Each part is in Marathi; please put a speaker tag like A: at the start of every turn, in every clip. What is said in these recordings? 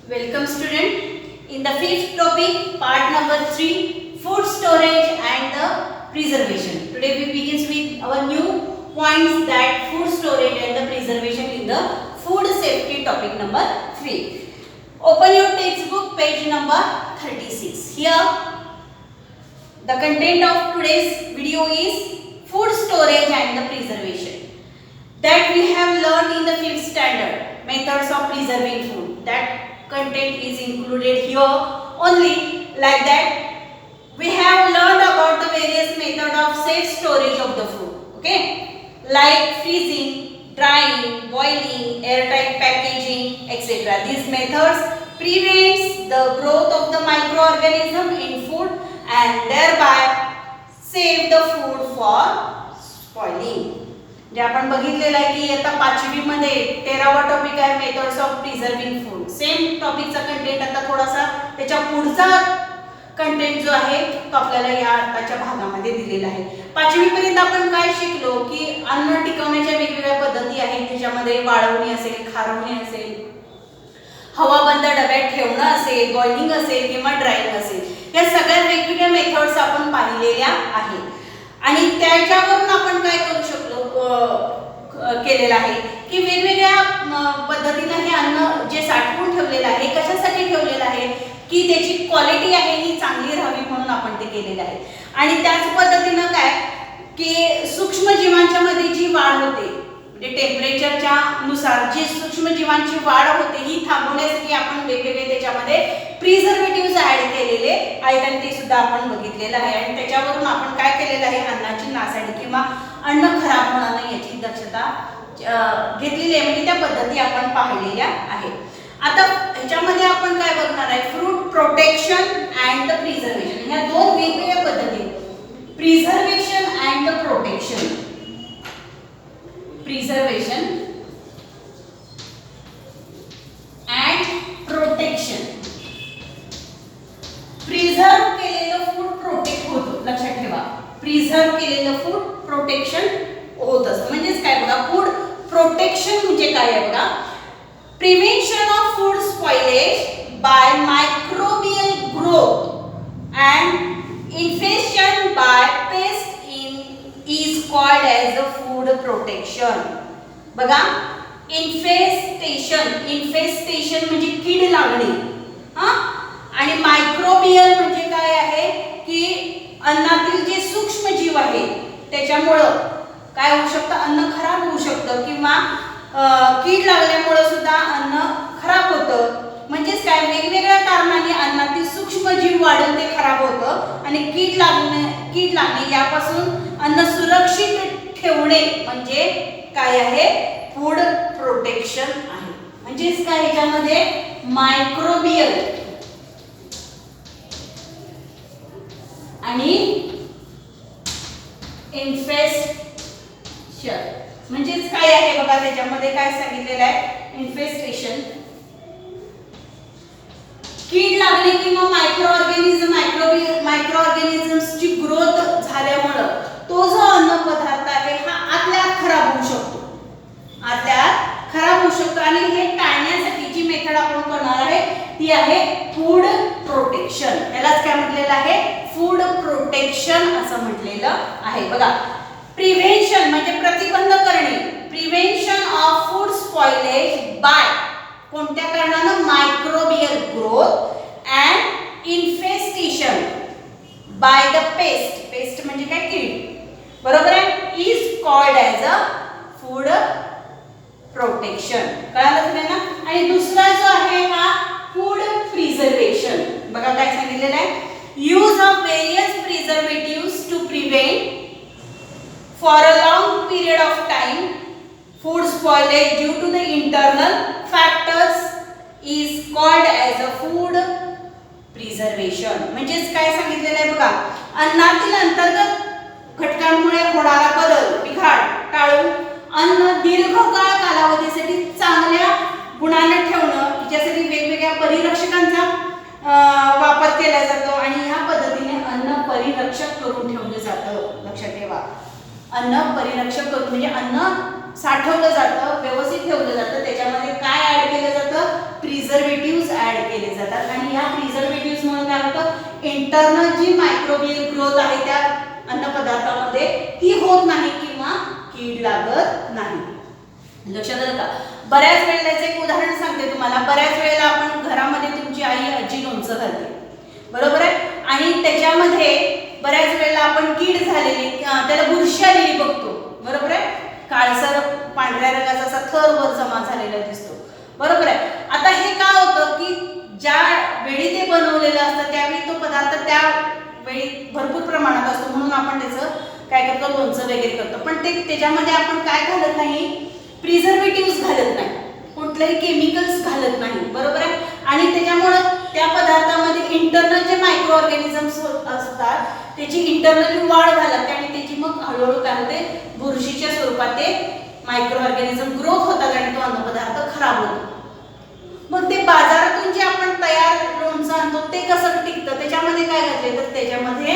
A: Welcome student. In the fifth topic, part number 3, food storage and the preservation. Today we begins with our new points that food storage and the preservation in the food safety topic number 3. Open your textbook page number 36. Here the content of today's video is food storage and the preservation. That we have learned in the 5th standard, methods of preserving food. That content is included here only. Like that we have learned about the various method of safe storage of the food, okay, like freezing, drying, boiling, airtight packaging, etc. These methods prevents the growth of the microorganism in food and thereby save the food for spoiling. जे आपण बघितलेलं आहे की आता 5वी मध्ये 13वा टॉपिक आहे methods of preserving food. Same टॉपिकचा कंटेंट आता थोडासा त्याच्या पुढचा कंटेंट जो आहे तो आपल्याला या आताच्या भागामध्ये दिलेला आहे. 5वी पर्यंत आपण काय शिकलो की अन्न टिकवण्याच्या वेगवेगळ्या पद्धती आहेत. त्याच्यामध्ये वाळवणी असेल, खारवणी असेल, हवाबंद डब्यात ठेवणं असेल, बॉइलिंग असेल किंवा ड्रायिंग असेल, या सगळ्या वेगवेगळ्या मेथड्स आपण पाहिलेल्या आहेत. आणि त्याच्यावरून आपण काय करू शकतो केलेलं आहे की वेगवेगळ्या पद्धतीने हे अन्न जे साठवून ठेवलेलं आहे कशासाठी ठेवलेलं आहे की त्याची क्वालिटी आहे ही चांगली राहावी म्हणून आपण ते केलेलं आहे. आणि त्याच पद्धतीने काय की सूक्ष्मजीवांच्या मध्ये जी वाढ होते म्हणजे टेम्परेचरच्या नुसार जी सूक्ष्मजीवांची वाढ होते ही थांबवण्यासाठी आपण वेगवेगळे त्याच्यामध्ये प्रिझर्वेटिव्हज ऍड केलेले आहेत आणि ते सुद्धा आपण बघितलेलं आहे. आणि त्याच्यावरून आपण काय केलेलं आहे, अन्नाची नासाडी किंवा अन्न खराब होणार नाही याची दक्षता घेतलेली आहे. म्हणजे त्या पद्धती आपण पाहिलेल्या आहेत. आता ह्याच्यामध्ये आपण काय बघणार आहे, fruit protection and the preservation. ह्या दोन वेगवेगळ्या पद्धती, preservation and the protection. Preservation and protection. Preserve केलेलं फूड प्रोटेक्ट होतं, लक्षात ठेवा. प्रिझर्व केलेलं फूड प्रोटेक्शन होत असतं. म्हणजेच काय बघा, फूड प्रोटेक्शन म्हणजे काय आहे बघा, prevention of food spoilage by microbial growth and infection by pest is called as a food protection. बघा, इन्फेस्टेशन म्हणजे कीड लागणे, आणि मायक्रोबियल म्हणजे काय आहे की अन्नातील जे सूक्ष्म जीव आहे त्याच्यामुळं काय होऊ शकतं, अन्न खराब होऊ शकतं किंवा कीड लागल्यामुळे सुद्धा अन्न खराब होतं. म्हणजेच काय, वेगवेगळ्या कारणांनी अन्नातील सूक्ष्म जीव वाढून ते खराब होतं आणि कीड लागणे यापासून अन्न सुरक्षित ठेवणे म्हणजे काय आहे, फूड प्रोटेक्शन आहे. म्हणजेच काय, याच्यामध्ये मायक्रोबियल आणि इन्फेस्टेशन म्हणजेच काय आहे बघा, त्याच्यामध्ये काय सांगितलेलं आहे, इन्फेस्टेशन कीड लागणे किंवा मायक्रोऑर्गॅनिझम्सची ग्रोथ झाल्यामुळे तो जो अन्न पदार्थ आहे हा आतल्या खराब होऊ शकतो, आणि हे टाळण्यासाठी जी मेथड आपण करणार आहे ती आहे फूड प्रोटेक्शन. यालाच काय म्हटलेलं आहे, फूड प्रोटेक्शन असं म्हटलेलं आहे. बघा, प्रिव्हेन्शन म्हणजे प्रतिबंध करणे, prevention of food spoilage by कोणत्या कारणानं, microbial growth and infestation by the pest म्हणजे काय, कीड, बरोबर आहे, is called as a food protection. कळालं सगळ्यांना. आणि दुसरा जो आहे हा फूड प्रिझर्वेशन. बघा काय सांगितलेलं आहे, use of various preservatives to prevent for a long period of time food spoilage due to the internal factors is called as a food preservation. म्हणजेच काय सांगितलेलं आहे बघा, अन्नातील अंतर्गत घटकांमुळे होणारा बदल, बिघाड टाळून अन्न दीर्घकाळ कालावधीसाठी चांगल्या गुणांना ठेवणं, याच्यासाठी वेगवेगळ्या परिरक्षकांचा वापर केला जातो आणि ह्या पद्धतीने अन्न परिरक्षक करून ठेवलं जातं. लक्षात ठेवा, अन्न परिरक्षक करून म्हणजे अन्न साठवलं जातं, व्यवस्थित ठेवलं जातं. त्याच्यामध्ये काय ऍड केलं जातं, प्रिझर्वेटिव्ह ऍड केले जातात आणि ह्या प्रिझर्वेटिव्ह मुळे काय होतं, इंटरनल जी मायक्रोबियल ग्रोथ आहे त्या अन्न पदार्थामध्ये ती होत नाही किंवा कीड लागत नाही. लक्षात आलं का? बऱ्याच वेळेला एक उदाहरण सांगते तुम्हाला. बऱ्याच वेळेला आपण घरामध्ये तुमची आई आजी लोणचं घालते, बरोबर आहे, आणि त्याच्यामध्ये बऱ्याच वेळेला आपण कीड झालेली त्याला बुरशी आलेली बघतो, बरोबर आहे, काळसर पांढऱ्या रंगाचा असा थर वर जमा झालेला दिसतो, बरोबर आहे. आता हे का होतं की ज्या वेळी ते बनवलेलं असतं त्यावेळी तो पदार्थ त्या वेळी भरपूर प्रमाणात असतो, म्हणून आपण त्याचं काय करतो, लोणचं वगैरे करतो. पण ते त्याच्यामध्ये आपण काय घालत नाही, प्रिझर्वेटिव्ह घालत नाही, कुठलेही केमिकल्स घालत नाही, बरोबर आहे. आणि त्याच्यामुळे त्या पदार्थामध्ये इंटरनल जे मायक्रो ऑर्गॅनिझम्स असतात त्याची इंटरनली वाढ झाली आणि त्याची मग हळूहळू काय होते, बुरशीच्या स्वरूपात ते मायक्रो ऑर्गॅनिझम ग्रोथ होतात आणि तो अन्नपदार्थ खराब होतो. मग ते बाजारातून जे आपण तयार लोणचं आणतो ते कसं टिकतं, त्याच्यामध्ये काय घातले तर त्याच्यामध्ये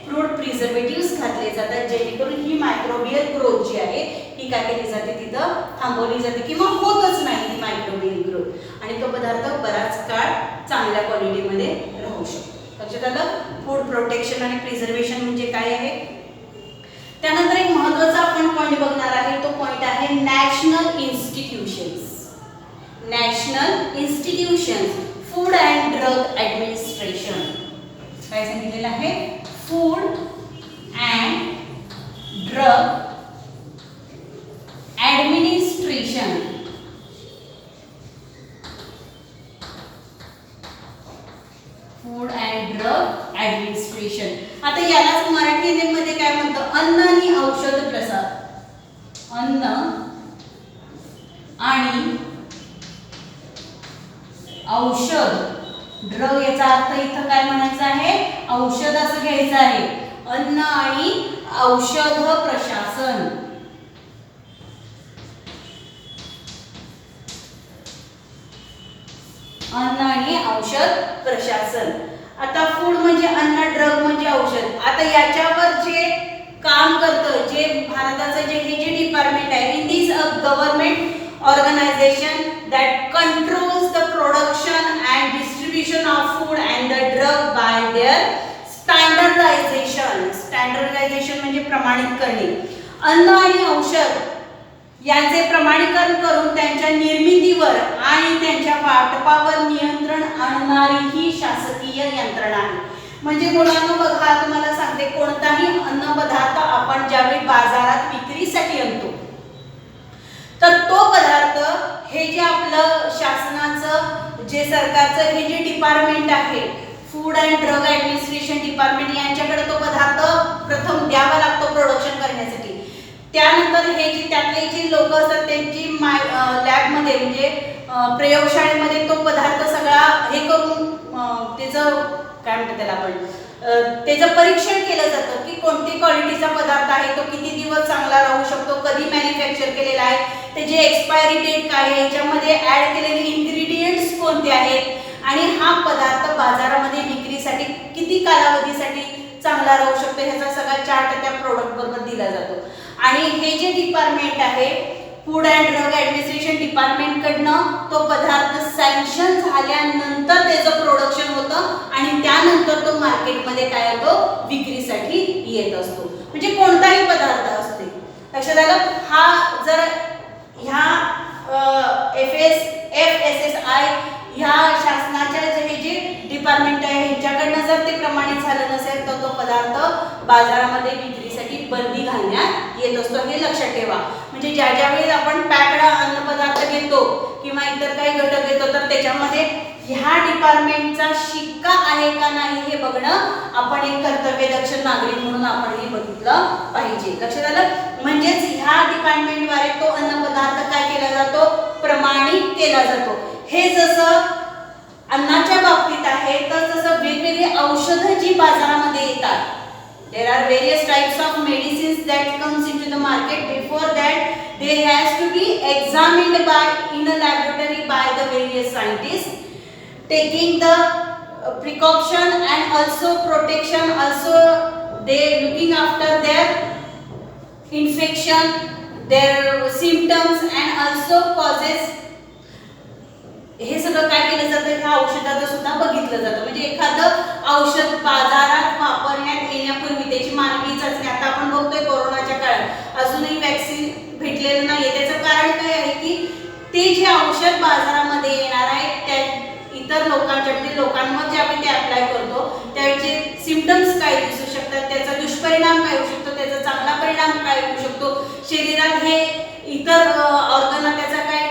A: फ्रूट प्रिझर्वेटिव्ह घातले जातात, जेणेकरून ही मायक्रोबियल ग्रोथ जी आहे ही काय केली जाते, तिथं थांबवली जाते किंवा होतच नाही ही मायक्रोबियल ग्रोथ आणि तो पदार्थ बराच काळ चांगल्या क्वालिटीमध्ये राहू शकतो. लक्षात आलं? फूड प्रोटेक्शन आणि प्रिझर्वेशन म्हणजे काय आहे. त्यानंतर एक महत्त्वाचा आपण पॉइंट बघणार आहे, तो पॉइंट आहे national institutions. National institutions food and drug administration. काय सांगितलेलं आहे, food and drug administration. Food and drug administration. आता यालाच मराठीमध्ये काय म्हणतं, अन्न आणि औषध प्रसार. अन्न आणि औषध, ड्रग याचा अर्थ इथं काय म्हणायचं आहे, औषध असं घ्यायचं आहे. अन्न आणि औषध प्रशासन. अन्न आणि औषध प्रशासन. आता फूड म्हणजे अन्न, ड्रग म्हणजे औषध. आता याच्यावर जे काम करतं, जे भारताचं जे डिपार्टमेंट आहे, in this a government organisation that controls the production and distribution of food and the drug by their standardisation. Standardisation म्हणजे प्रमाणित करणे. अन्न आणि औषध यांचे प्रमाणीकरण करून त्यांच्या निर्मितीवर आणि त्यांच्या वाटपावर नियंत्रण आणणारी ही शासकीय यंत्रणा आहे. म्हणजे मुलांना बघा, तुम्हाला सांगते, कोणताही अन्न पदार्थ आपण ज्यावेळी बाजारात विक्रीसाठी आणतो तर तो पदार्थ हे जे आपलं शासनाचं जे सरकारचं हे जे डिपार्टमेंट आहे, food and drug administration department, यांच्याकडे तो पदार्थ प्रथम द्यावा लागतो प्रोडक्शन करण्यासाठी. त्यानंतर हे जे त्यातले जे लोक असतात त्यांची लॅबमध्ये म्हणजे प्रयोगशाळेमध्ये तो पदार्थ सगळा हे करून त्याचं काय म्हणतात त्याला आपण त्याचं परीक्षण केलं जातं की कोणती क्वालिटीचा पदार्थ आहे, तो किती दिवस चांगला राहू शकतो, कधी मॅन्युफॅक्चर केलेला आहे, त्याची एक्सपायरी डेट काय आहे, याच्यामध्ये ॲड केलेले इन्ग्रेडियंट्स कोणते आहेत आणि हा पदार्थ बाजारामध्ये विक्रीसाठी किती कालावधीसाठी चांगला राहू शकतो ह्याचा सगळा चार्ट त्या प्रोडक्ट बरोबर दिला जातो. आणि हे जे डिपार्टमेंट आहे food and drug administration department कडनं तो पदार्थ सँक्शन झाल्यानंतर त्याचं प्रोडक्शन होतं आणि त्यानंतर तो मार्केटमध्ये काय होतो, विक्रीसाठी येत असतो. म्हणजे कोणताही पदार्थ असते. लक्षात आलं? हा जर ह्या FSSAI ह्या शासनाच्या जे डिपार्टमेंट आहे ह्याच्याकडनं जर ते प्रमाणित झालं नसेल तर तो पदार्थ बाजारामध्ये विक्रीसाठी बंदी घालण्यात येत असतो. हे लक्षात ठेवा. म्हणजे ज्या ज्या वेळेस आपण पॅक्ड अन्न पदार्थ घेतो किंवा इतर काही घटक घेतो तर त्याच्यामध्ये ह्या डिपार्टमेंटचा शिक्का आहे का नाही हे बघणं आपण एक कर्तव्यदक्ष नागरिक म्हणून आपण हे बघितलं पाहिजे. लक्षात आलं? म्हणजेच ह्या डिपार्टमेंटद्वारे तो अन्न पदार्थ काय केला जातो, प्रमाणित केला जातो. हे जसं अन्नाच्या बाबतीत आहे तर जसं वेगवेगळे औषधं जी बाजारामध्ये येतात, there are various types of medicines that comes into the market. Before that they has to be examined by in a laboratory by the various scientists, taking the precaution and also protection, also they looking after their infection, their symptoms and also causes हे सगळं काय केलं जातं, ह्या औषधाचं सुद्धा बघितलं जातं. म्हणजे एखादं औषध बाजारात वापरण्यात येण्यापूर्वी त्याची मानवी चाचणी, आता आपण बघतोय कोरोनाच्या काळात अजूनही वॅक्सिन भेटलेलं नाही. त्याचं कारण काय आहे की ते जे औषध बाजारामध्ये येणार आहे त्या इतर लोकांच्या म्हणजे लोकांवर जे आपण ते अप्लाय करतो त्याचे सिम्पटम्स काय दिसू शकतात, त्याचा दुष्परिणाम काय होऊ शकतो, त्याचा चांगला परिणाम काय होऊ शकतो, शरीरात हे इतर ऑर्गनला त्याचा काय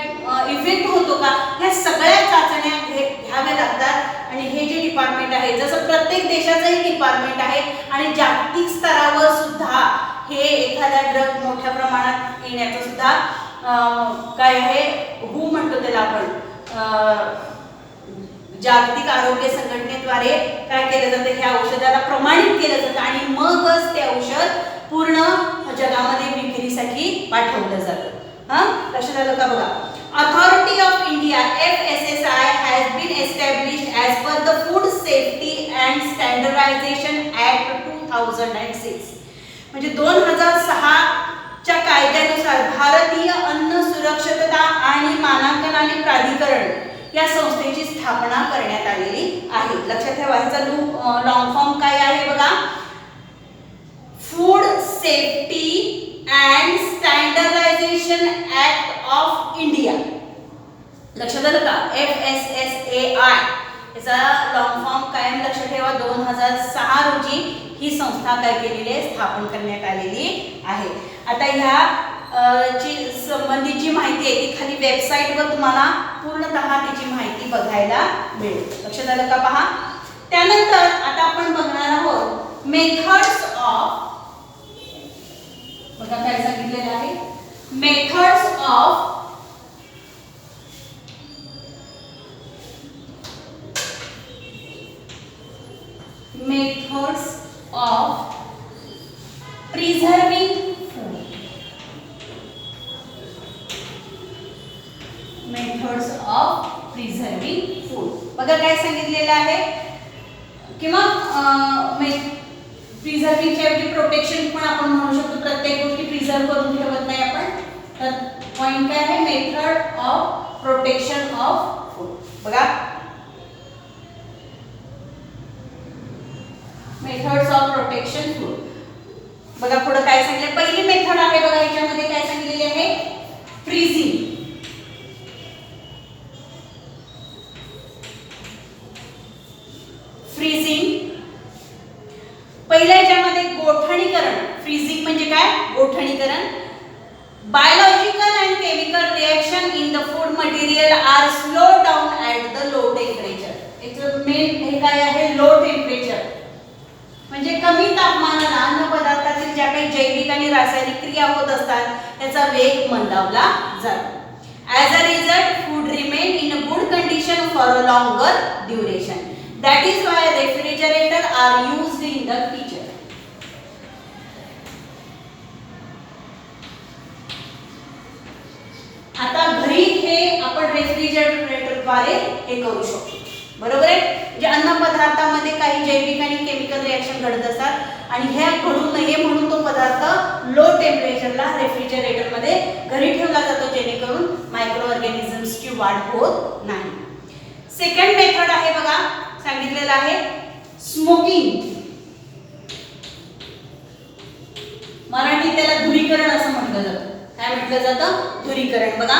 A: इफेक्ट होतो का, ह्या सगळ्या चाचण्या घ्याव्या लागतात. आणि हे जे डिपार्टमेंट आहे जसं प्रत्येक देशाचंही डिपार्टमेंट आहे आणि जागतिक स्तरावर सुद्धा हे एखादा ड्रग मोठ्या प्रमाणात येण्याचं सुद्धा काय आहे WHO म्हणतो त्याला आपण, जागतिक आरोग्य संघटनेद्वारे काय केलं जातं, ह्या औषधाला प्रमाणित केलं जातं आणि मगच ते औषध पूर्ण जगामध्ये विक्रीसाठी पाठवलं जातं. लक्षात आलं का बघा. Authority of India FSSAI has been established as per the Food Safety and Standardization Act 2006. म्हणजे 2006 च्या कायद्यानुसार भारतीय अन्न सुरक्षितता आणि मानांकन आणि प्राधिकरण या संस्थेची स्थापना करण्यात आलेली आहे. लक्षात ठेवा ह्याचा लॉंग फॉर्म काय आहे बघा, food safety and standardization act of India. लक्षात आलं का, FSSAI याचा लॉंग फॉर्म कायम लक्षात ठेवा. 2006 रोजी ही संस्था काय केलेली आहे, स्थापन करण्यात आलेली आहे. आता ह्या ची संबंधित जी माहिती आहे ती खाली वेबसाईटवर तुम्हाला पूर्णतः त्याची माहिती बघायला मिळेल. लक्षात आलं का पहा. त्यानंतर आता आपण बघणार आहोत मेथड्स ऑफ, बघा काय सांगितलेलं आहे, methods of preserving food. Methods of preserving food. बघा काय सांगितलेलं आहे, किंवा प्रिझर्विंगच्या ऐवजी प्रोटेक्शन पण आपण म्हणू शकतो. प्रत्येक गोष्टी प्रिझर्व करून ठेवत नाही आपण. तर पॉइंट काय आहे, method of protection of food. बघा मेथड्स ऑफ प्रोटेक्शन फूड. बघा पुढे काय सांगितलं, पहिली मेथड आहे बघा, याच्यामध्ये काय सांगितलेली आहे, फ्रीजिंग. फ्रीजिंग पहिल्या याच्यामध्ये गोठणीकरण. फ्रीजिंग म्हणजे काय, गोठणीकरण. Biological and chemical reaction in the food material are slow down at the low temperature. याचं मेन हे काय आहे, लो टेम्परेचर म्हणजे कमी तापमानाला अन्न पदार्थातील ज्या काही जैविक आणि रासायनिक क्रिया होत असतात त्याचा वेग मंदावला जातो. As a result food remain in a good condition for a longer duration. That is why refrigerator are used in the kitchen. आता घरी हे आपण रेफ्रिजरेटर द्वारे हे करू शकतो. बरोबर आहे. म्हणजे अन्न पदार्थामध्ये काही जैविक आणि केमिकल रिएक्शन घडत असतात आणि ह्या घडू नये म्हणून तो पदार्थ लो टेम्परेचरला रेफ्रिजरेटर मध्ये घरी ठेवला जातो जेणेकरून मायक्रो ऑर्गॅनिझम्सची वाढ होत नाही. सेकंड मेथड आहे बघा, सांगितलेलं आहे स्मोकिंग. मराठीत त्याला धुरीकरण असं म्हटलं जातं. काय म्हटलं जातं, धुरीकरण. बघा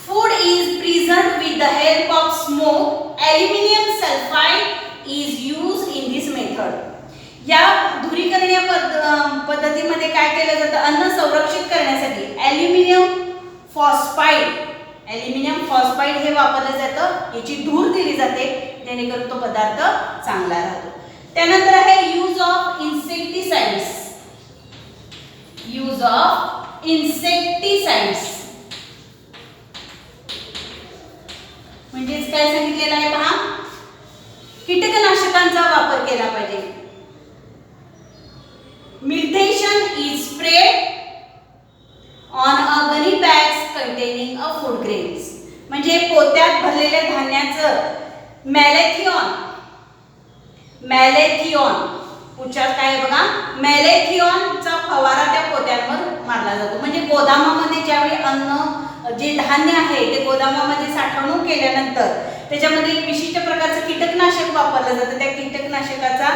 A: food is preserved with the help of smoke. Aluminium sulphide is used in this method. या धुरीकरण या पद्धतीमध्ये काय केलं जातं, अन्न संरक्षित करण्यासाठी ॲल्युमिनियम फॉस्फाइड हे वापरलं जातं. याची धूर दिली जाते जेणेकरून तो पदार्थ चांगला राहतो. त्यानंतर आहे use of insecticides. Use of insecticides म्हणजेच काय सांगितलेलं आहे पहा, कीटकनाशकांचा वापर केला पाहिजे. Malathion is spread on a gunny bags containing a food grains. म्हणजे पोत्यात भरलेल्या धान्याचं मॅलेथिओन उच्चार काय बघा, मॅलेथिओनचा फवारा त्या पोत्यांवर मारला जातो. म्हणजे गोदामामध्ये ज्यावेळी अन्न जे धान्य आहे ते गोदामामध्ये साठवणूक केल्यानंतर त्याच्यामध्ये एक विशिष्ट प्रकारचं कीटकनाशक वापरलं जातं. त्या कीटकनाशकाचा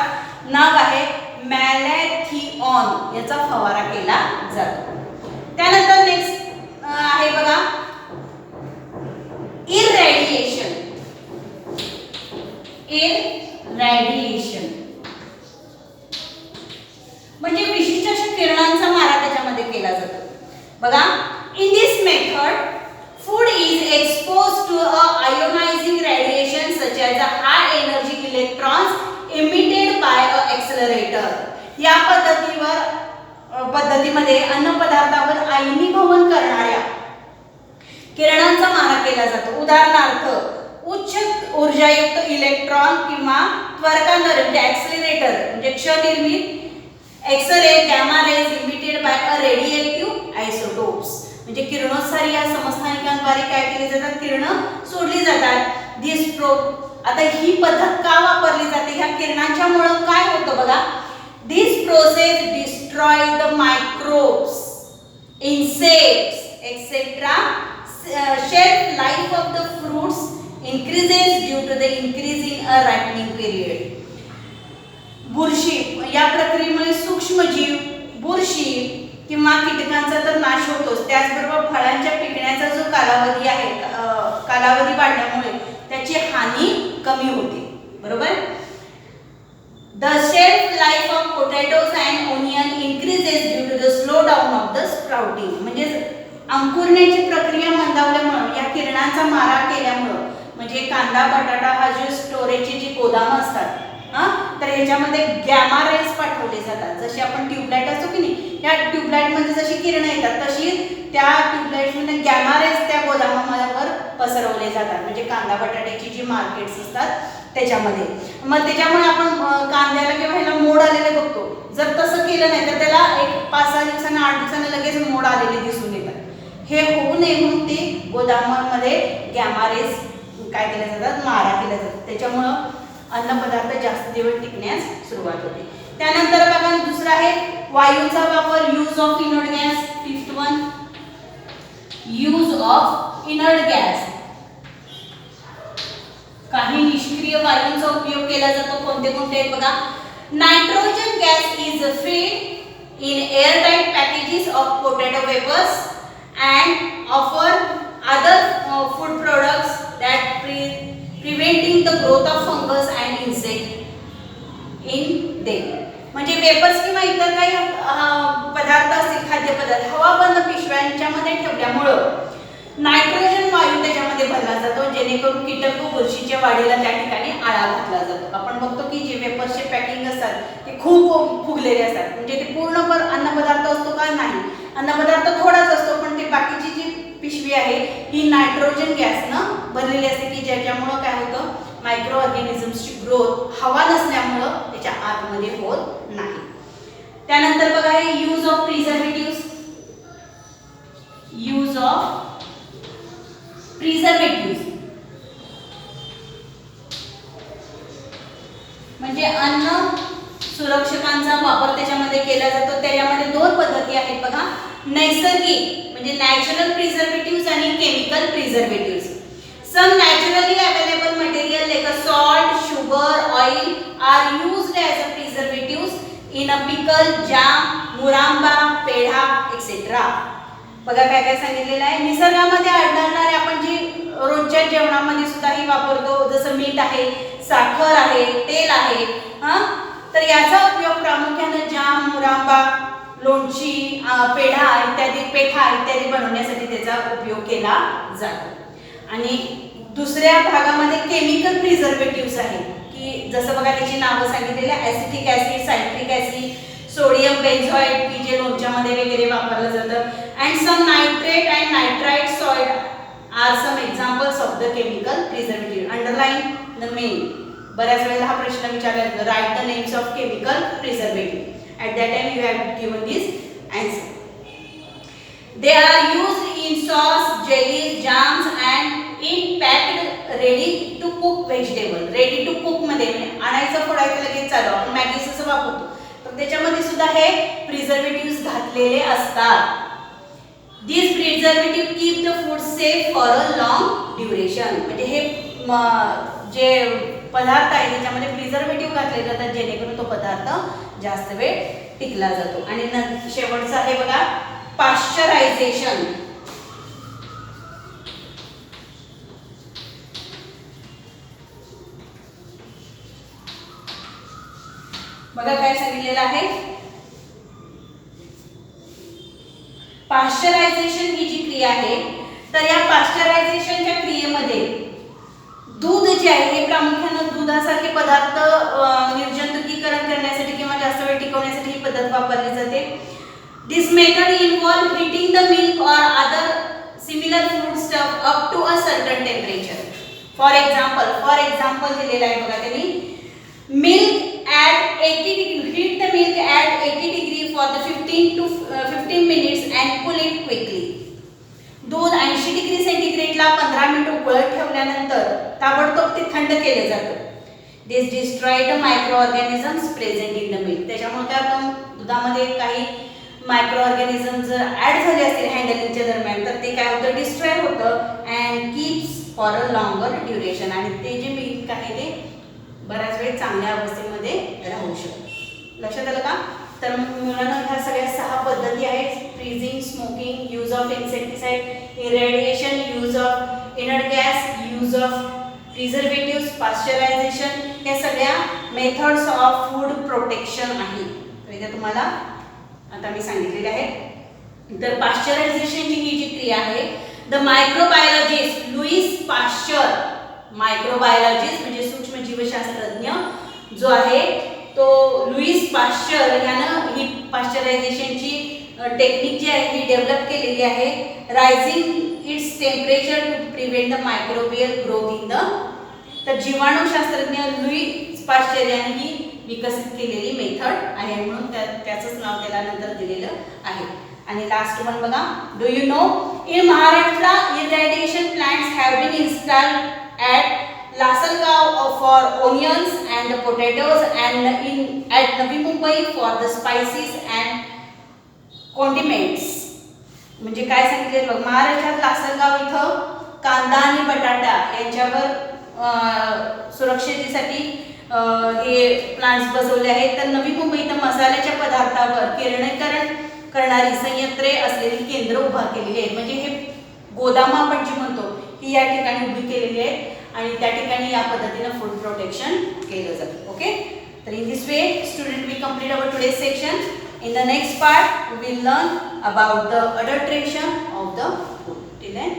A: नाव आहे मॅलॅथिऑन. याचा फवारा केला जातो. त्यानंतर नेक्स्ट आहे बघा इररेडिएशन. इररेडिएशन म्हणजे विशिष्ट अशा किरणांचा मारा त्याच्यामध्ये केला जातो. बघा, in this method food is exposed to a ionizing radiation such as a high energy electrons emitted by a accelerator. या पद्धतीमध्ये अन्न पदार्थावर आयनीभवन करणाऱ्या किरणांचा मारा केला जातो. उदाहरणार्थ उच्च ऊर्जायुक्त इलेक्ट्रॉन किंवा त्वरकांद्वारे म्हणजे ऍक्सेलरेटर म्हणजे क्षनिर्मित X ray, gamma rays emitted by a radiative isotopes म्हणजे किरणोत्सारी या समस्थानिकांद्वारे काय केले जातात, किरण सोडली जातात. दिस आता ही पद्धत का वापरली जाते, ह्या किरणांच्यामुळे काय होतं बघा. This process destroy the microbes, insects etcetera. Shelf life of the fruits increases due to the increase in a ripening period. बुरशी या प्रक्रियेमुळे सूक्ष्मजीव, बुरशी किंवा कीटकांचा तर नाश होतोच. त्याचबरोबर फळांच्या पिकण्याचा जो कालावधी आहे, कालावधी वाढल्यामुळे त्याची हानी कमी होते. बरोबर. The shelf life of potatoes and onion increases due to the slowdown of the sprouting. म्हणजे अंकुरण्याची प्रक्रिया मंदावल्यामुळे या किरणांचा मारा केल्यामुळे म्हणजे कांदा बटाटा हा जो स्टोरेजची जी गोदाम असतात तर याच्यामध्ये गॅमा रेज पाठवले जातात. जशी आपण ट्यूबलाइट असतो की नाही, या ट्यूबलाइट मध्ये जशी किरण येतात तशी त्या ट्यूबलाइट मध्ये गॅमा रेज त्या गोदामावर पसरवले जातात. म्हणजे कांदा बटाट्याची जी मार्केट्स असतात त्याच्यामध्ये. मग त्याच्यामुळे आपण कांद्याला किंवा ह्याला मोड आलेले बघतो. जर तसं केलं नाही तर त्याला एक 5-6 दिवसांना 8 दिवसांना लगेच मोड आलेले दिसून येतात. हे होऊ नये म्हणून ते गोदामांमध्ये गॅमा रेज काय केले जातात, मारा केला जातात. त्याच्यामुळं अन्न पदार्थ जास्त दिवस टिकण्यास सुरुवात होते. त्यानंतर बघा दुसरा आहे वायूचा वापर, use of inert gas. Fifth one, use of inert gas. काही निष्क्रिय वायूंचा उपयोग केला जातो. कोणते कोणते आहेत बघा. Nitrogen gas is filled in airtight packages of potato wafers and offer other food products that preventing the growth of fungus and insect in them. म्हणजे वेपर्स किंवा इतर काही पदार्थ असतील, खाद्यपदार्थ हवाबंद पिशव्यांच्या मध्ये ठेवल्यामुळे नायट्रोजन वायू त्याच्यामध्ये भरला जातो, जेणेकरून कीटक व बुरशीच्या वाढीला त्या ठिकाणी आळा घातला जातो. आपण बघतो की जे वेपर्सचे पॅकिंग असतात ते खूप फुगलेले असतात. म्हणजे ते पूर्णपणे अन्नपदार्थ असतो का, नाही, अन्नपदार्थ थोडाच असतो, पण ते बाकीची जी पिशवी आहे ही नायट्रोजन गॅसनं भरलेली असते की ज्याच्यामुळं काय होतं, मायक्रो ऑर्गॅनिझम्सची ग्रोथ हवा नसल्यामुळं त्याच्या आतमध्ये होत नाही. त्यानंतर बघा हे use of preservatives. Use of preservatives म्हणजे अन्न सुरक्षकांचा वापर त्याच्यामध्ये केला जातो. त्याच्यामध्ये 2 पद्धती आहेत बघा. नैसर्गिक म्हणजे नॅचरल प्रिझर्वेटिव्स आणि chemical preservatives. Some naturally available material like a salt, sugar, oil are used as a preservatives in a pickle, jam, murabba, peda etcetera. बघा काय काय सांगितलेलं आहे. निसर्गामध्ये आढळणारे आपण जी रोजच्या जेवणामध्ये सुद्धा ही वापरतो, जसं मीठ आहे, साखर आहे, तेल आहे, तर याचा उपयोग प्रामुख्याने जाम, मुरांबा, लोणची, पेढा इत्यादी, पेठा इत्यादी बनवण्यासाठी त्याचा उपयोग केला जातो. आणि दुसऱ्या भागामध्ये केमिकल प्रिझर्वेटिव्स आहे की जसं बघा त्याची नावं सांगितलेली आहे. Acetic acid, citric acid, sodium benzoate की जे लोणच्यामध्ये वगैरे वापरलं जातं. And some nitrate and nitrite soil are some examples of the chemical preservative. Underline the main. बऱ्याच वेळेला हा प्रश्न विचारला जातो, write the names of chemical preservative. At that time you have given this answer. They are used in sauce, jellies, jams and in packed ready to cook vegetable. Ready to cook मध्ये आणायचं फोडायचं लगेच चालू. आपण मॅगी सॉस वापरतो तर त्याच्यामध्ये सुद्धा हे प्रिझर्वेटिव्स घातलेले असतात. These preservative keep the food safe for a long duration. म्हणजे हे जे पदार्थ आहे त्याच्यामध्ये प्रिझर्वेटिव्ह घातले जातात जेणेकरून तो पदार्थ जास्त वेळ टिकला जातो. आणि शेवटचं आहे बघा पाश्चरायझेशन. बघा काय सांगितलेलं आहे. पाश्चरायझेशन ही जी क्रिया आहे तर या पाश्चरायझेशनच्या क्रियेमध्ये दूध जे आहे हे प्रामुख्याने दुधासारखे पदार्थ निर्जंतुकीकरण करण्यासाठी किंवा जास्त वेळ टिकवण्यासाठी ही पद्धत वापरली जाते. This method involve heating the milk or other similar food stuff up to a certain temperature. For example दिलेला आहे बघा त्यांनी. Milk at 80 degree, heat the milk at 80 degree for the 15 minutes and cool it quickly. दूध 80 डिग्री सेंटीग्रेडला 15 मिनिट उकळत ठेवल्यानंतर ताबडतोब ते थंड केले जातं. This destroy the microorganisms present in the milk. त्याच्यामुळे काय होतं दुधामध्ये काही मायक्रो ऑर्गॅनिझम जर ऍड झाले असतील हँडलिंगच्या दरम्यान तर ते काय होतं डिस्ट्रॉय होतं and keeps for a longer duration. आणि ते जे मिल्क आहे ते बऱ्याच वेळ चांगल्या अवस्थेमध्ये राहू शकतो. लक्षात आलं का? तर मुलांना ह्या सगळ्या 6 पद्धती आहेत. Freezing, smoking, use of insecticide, irradiation, use of inert gas, use of preservatives, pasteurisation, या सगळ्या मेथड्स ऑफ फूड प्रोटेक्शन आहे. तर इथे तुम्हाला आता मी सांगितलेले आहे. तर पाश्चरायझेशनची ही जी क्रिया आहे the microbiologist Louis Pasteur, microbiologist म्हणजे सूक्ष्म जीवशास्त्रज्ञ जो आहे तो लुईस पाश्चर यानं ही पाश्चरायझेशनची टेक्निक जी आहे ही डेव्हलप केलेली आहे. Raising its temperature to prevent the microbial growth in the. तर जीवाणूशास्त्रज्ञ लुईस पाश्चर यांनी ही विकसित केलेली मेथड आहे म्हणून त्याचंच नाव त्याला नंतर दिलेलं आहे. आणि लास्ट वन बघा. Do you know in Maharashtra irradiation plants have been installed at Lasalgaon for onions and potatoes and at Navi Mumbai for the spices and condiments. म्हणजे काय सांगितले बघ महाराष्ट्रात लासलगाव इथं कांदा आणि बटाटा यांच्यावर सुरक्षेसाठी हे प्लांट्स बसवले आहेत. तर नवी मुंबई इथं मसाल्याच्या पदार्थावर किरणीकरण करणारी संयंत्रे असलेली केंद्र उभा केलेली आहेत. म्हणजे हे गोदाम आपण जी म्हणतो ही या ठिकाणी उभी केलेली आहे आणि त्या ठिकाणी या पद्धतीने फूड प्रोटेक्शन केलं जातं. ओके. तर in this way student we complete our today's section. In the next part we will learn about the adulteration of the food. Till then